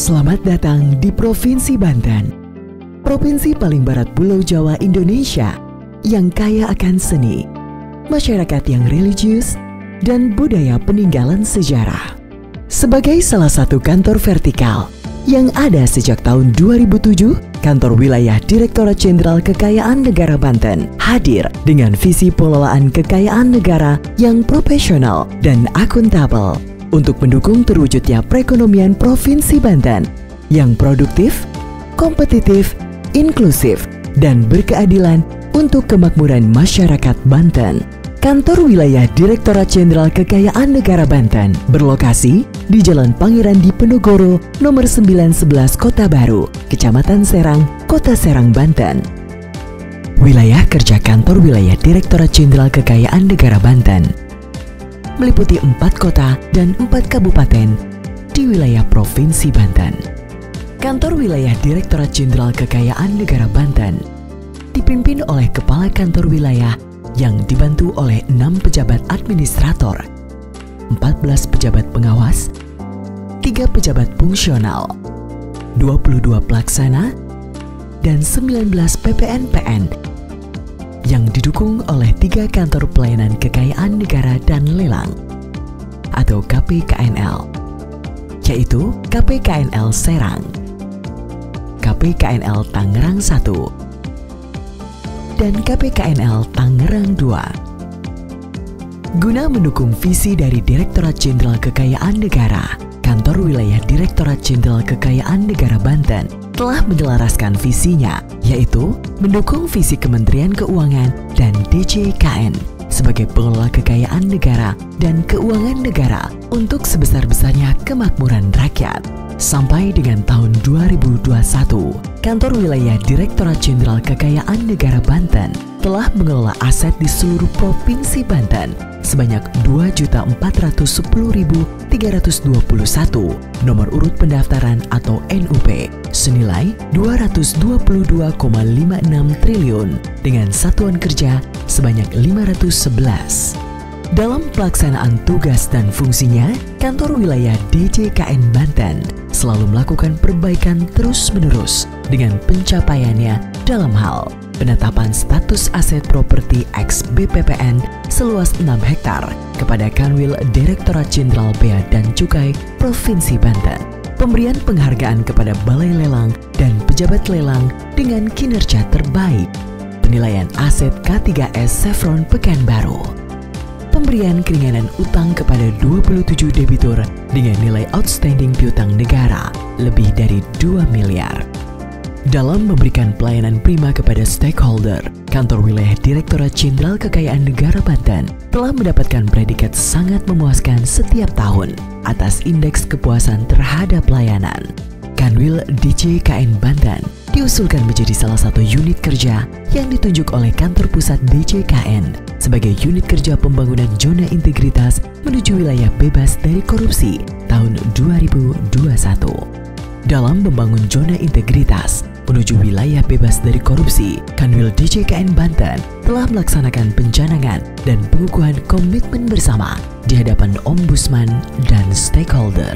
Selamat datang di Provinsi Banten, provinsi paling barat Pulau Jawa Indonesia yang kaya akan seni, masyarakat yang religius, dan budaya peninggalan sejarah. Sebagai salah satu kantor vertikal yang ada sejak tahun 2007, Kantor Wilayah Direktorat Jenderal Kekayaan Negara Banten hadir dengan visi pengelolaan kekayaan negara yang profesional dan akuntabel untuk mendukung terwujudnya perekonomian Provinsi Banten yang produktif, kompetitif, inklusif, dan berkeadilan untuk kemakmuran masyarakat Banten. Kantor Wilayah Direktorat Jenderal Kekayaan Negara Banten berlokasi di Jalan Pangeran Diponegoro nomor 911 Kota Baru, Kecamatan Serang, Kota Serang, Banten. Wilayah kerja Kantor Wilayah Direktorat Jenderal Kekayaan Negara Banten meliputi 4 kota dan 4 kabupaten di wilayah Provinsi Banten. Kantor Wilayah Direktorat Jenderal Kekayaan Negara Banten dipimpin oleh Kepala Kantor Wilayah yang dibantu oleh 6 pejabat administrator, 14 pejabat pengawas, 3 pejabat fungsional, 22 pelaksana, dan 19 PPNPN yang didukung oleh 3 kantor pelayanan kekayaan negara dan lelang atau KPKNL, yaitu KPKNL Serang, KPKNL Tangerang 1, dan KPKNL Tangerang 2. Guna mendukung visi dari Direktorat Jenderal Kekayaan Negara, Kantor Wilayah Direktorat Jenderal Kekayaan Negara Banten telah menyelaraskan visinya, yaitu mendukung visi Kementerian Keuangan dan DJKN sebagai pengelola kekayaan negara dan keuangan negara untuk sebesar-besarnya kemakmuran rakyat. Sampai dengan tahun 2021, Kantor Wilayah Direktorat Jenderal Kekayaan Negara Banten telah mengelola aset di seluruh Provinsi Banten sebanyak 2.410.321 nomor urut pendaftaran atau NUP senilai 222,56 triliun dengan satuan kerja sebanyak 511. Dalam pelaksanaan tugas dan fungsinya, Kantor Wilayah DJKN Banten selalu melakukan perbaikan terus-menerus dengan pencapaiannya dalam hal penetapan status aset properti ex BPPN seluas 6 hektar kepada Kanwil Direktorat Jenderal Bea dan Cukai Provinsi Banten, pemberian penghargaan kepada Balai Lelang dan pejabat lelang dengan kinerja terbaik, penilaian aset K3S Chevron Pekanbaru, pemberian keringanan utang kepada 27 debitur dengan nilai outstanding piutang negara lebih dari 2 miliar. Dalam memberikan pelayanan prima kepada stakeholder, Kantor Wilayah Direktorat Jenderal Kekayaan Negara Banten telah mendapatkan predikat sangat memuaskan setiap tahun atas indeks kepuasan terhadap pelayanan. Kanwil DJKN Banten diusulkan menjadi salah satu unit kerja yang ditunjuk oleh Kantor Pusat DJKN sebagai unit kerja pembangunan zona integritas menuju wilayah bebas dari korupsi tahun 2021. Dalam membangun zona integritas menuju wilayah bebas dari korupsi, Kanwil DJKN Banten telah melaksanakan pencanangan dan pengukuhan komitmen bersama di hadapan Ombudsman dan stakeholder.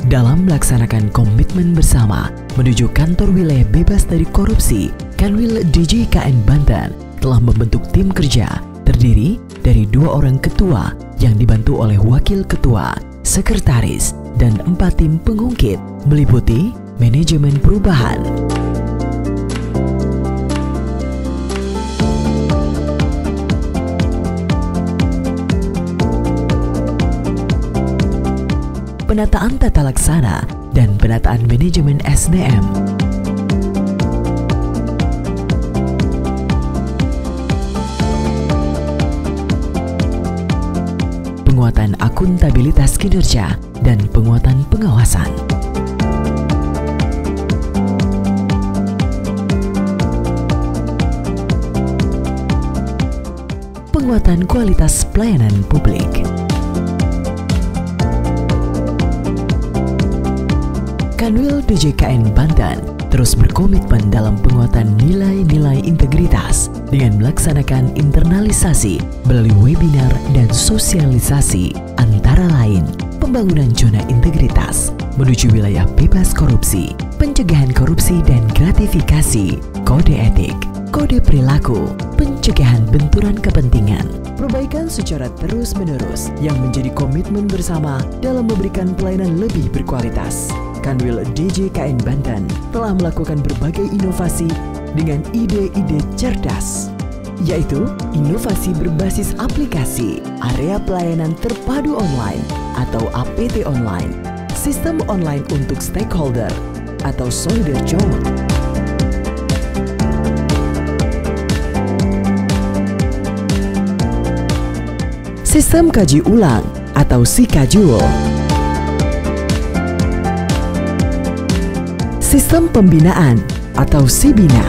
Dalam melaksanakan komitmen bersama menuju kantor wilayah bebas dari korupsi, Kanwil DJKN Banten telah membentuk tim kerja terdiri dari 2 orang ketua yang dibantu oleh wakil ketua, sekretaris, dan 4 tim pengungkit meliputi manajemen perubahan, penataan tata laksana, dan penataan manajemen SDM. Penguatan akuntabilitas kinerja dan penguatan pengawasan. Penguatan kualitas pelayanan publik. Kanwil DJKN Banten terus berkomitmen dalam penguatan nilai-nilai integritas dengan melaksanakan internalisasi melalui webinar dan sosialisasi antara lain pembangunan zona integritas, menuju wilayah bebas korupsi, pencegahan korupsi dan gratifikasi, kode etik, kode perilaku, pencegahan benturan kepentingan, perbaikan secara terus-menerus yang menjadi komitmen bersama dalam memberikan pelayanan lebih berkualitas. Kanwil DJKN Banten telah melakukan berbagai inovasi dengan ide-ide cerdas, yaitu inovasi berbasis aplikasi, area pelayanan terpadu online atau APT online, sistem online untuk stakeholder atau Solidar Zone, sistem kaji ulang atau SIKAJUL, sistem pembinaan atau SIBINA,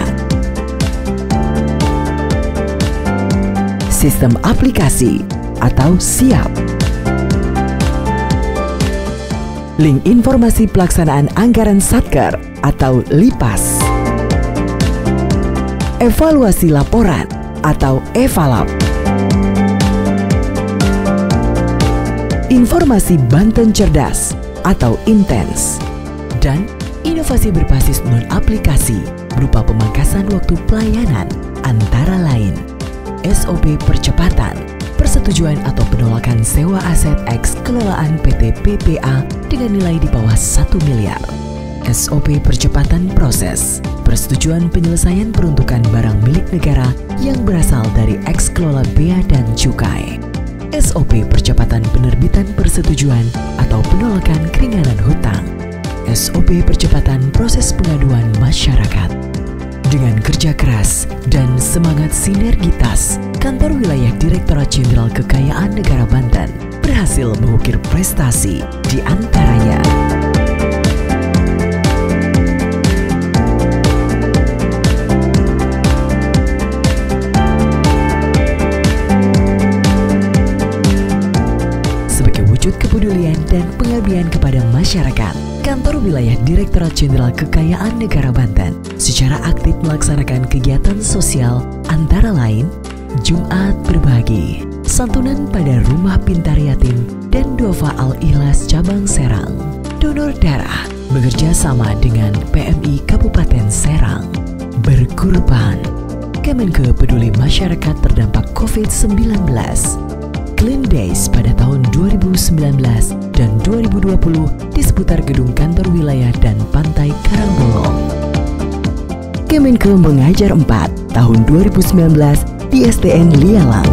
sistem aplikasi atau SIAP, link informasi pelaksanaan anggaran Satker atau LIPAS, evaluasi laporan atau EVALAP, informasi Banten Cerdas atau Intens, dan inovasi berbasis non-aplikasi berupa pemangkasan waktu pelayanan antara lain SOP percepatan, persetujuan atau penolakan sewa aset X kelolaan PT PPA dengan nilai di bawah 1 miliar. SOP percepatan proses, persetujuan penyelesaian peruntukan barang milik negara yang berasal dari X kelola bea dan cukai. SOP percepatan penerbitan persetujuan atau penolakan keringanan hutang. SOP percepatan proses pengaduan masyarakat. Dengan kerja keras dan semangat sinergitas, Kantor Wilayah Direktorat Jenderal Kekayaan Negara Banten berhasil mengukir prestasi di antaranya. Sebagai wujud kepedulian dan pengabdian kepada masyarakat, Kantor Wilayah Direktorat Jenderal Kekayaan Negara Banten secara aktif melaksanakan kegiatan sosial antara lain Jumat Berbagi, santunan pada Rumah Pintar Yatim dan Duafa Al-Ikhlas Cabang Serang, donor darah bekerja sama dengan PMI Kabupaten Serang, berkurban, Kemenke peduli masyarakat terdampak COVID-19, Clean Days pada tahun 2019 dan 2020 di seputar gedung kantor wilayah dan pantai Karangbolong. Kemenke Mengajar 4 tahun 2019 di STN Lialang.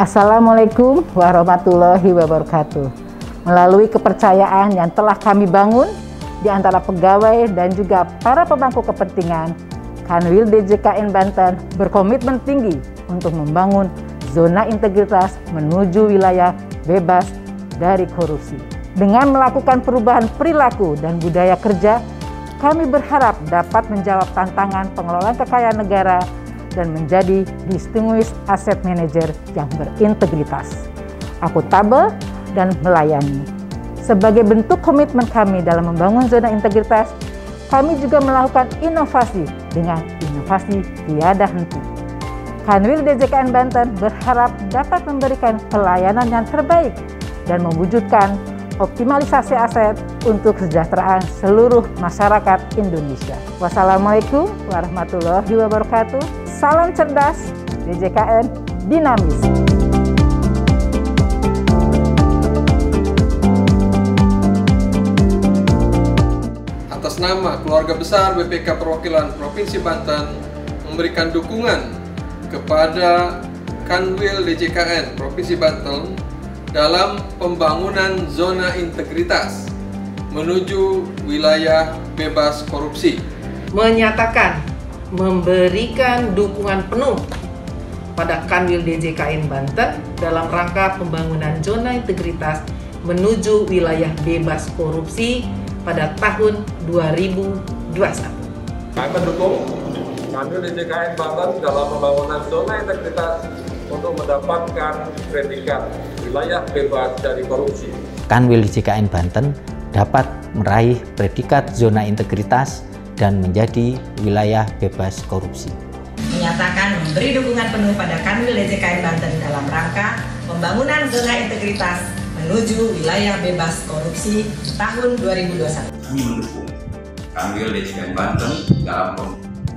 Assalamualaikum warahmatullahi wabarakatuh. Melalui kepercayaan yang telah kami bangun di antara pegawai dan juga para pemangku kepentingan, Kanwil DJKN Banten berkomitmen tinggi untuk membangun zona integritas menuju wilayah bebas dari korupsi. Dengan melakukan perubahan perilaku dan budaya kerja, kami berharap dapat menjawab tantangan pengelolaan kekayaan negara dan menjadi distinguished asset manager yang berintegritas, akuntabel, dan melayani. Sebagai bentuk komitmen kami dalam membangun zona integritas, kami juga melakukan inovasi dengan inovasi tiada henti. Kanwil DJKN Banten berharap dapat memberikan pelayanan yang terbaik dan mewujudkan optimalisasi aset untuk kesejahteraan seluruh masyarakat Indonesia. Wassalamualaikum warahmatullahi wabarakatuh. Salam cerdas, DJKN dinamis. Atas nama keluarga besar BPK Perwakilan Provinsi Banten memberikan dukungan kepada Kanwil DJKN Provinsi Banten dalam pembangunan zona integritas menuju wilayah bebas korupsi. Menyatakan memberikan dukungan penuh pada Kanwil DJKN Banten dalam rangka pembangunan zona integritas menuju wilayah bebas korupsi pada tahun 2021. Kami mendukung Kanwil DJKN Banten dalam pembangunan zona integritas untuk mendapatkan predikat wilayah bebas dari korupsi. Kanwil DJKN Banten dapat meraih predikat zona integritas dan menjadi wilayah bebas korupsi. Menyatakan memberi dukungan penuh pada Kanwil DJKN Banten dalam rangka pembangunan zona integritas menuju wilayah bebas korupsi tahun 2021. Kami mendukung Kanwil DJKN Banten dalam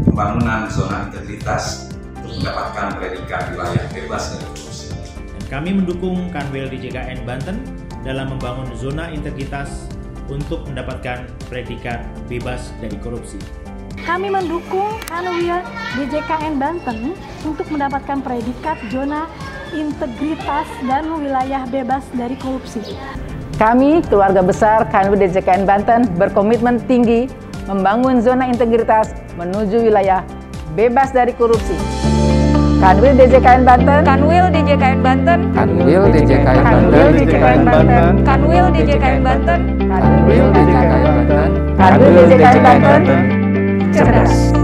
pembangunan zona integritas untuk mendapatkan predikat wilayah bebas dari korupsi. Dan kami mendukung Kanwil DJKN Banten dalam membangun zona integritas untuk mendapatkan predikat bebas dari korupsi. Kami mendukung Kanwil DJKN Banten untuk mendapatkan predikat zona integritas dan wilayah bebas dari korupsi. Kami, keluarga besar Kanwil DJKN Banten, berkomitmen tinggi membangun zona integritas menuju wilayah bebas dari korupsi. Kanwil DJKN Banten, Kanwil DJKN Banten, Kanwil DJKN Banten, Kanwil DJKN Banten, Kanwil DJKN Banten, Kanwil DJKN Banten, cerdas.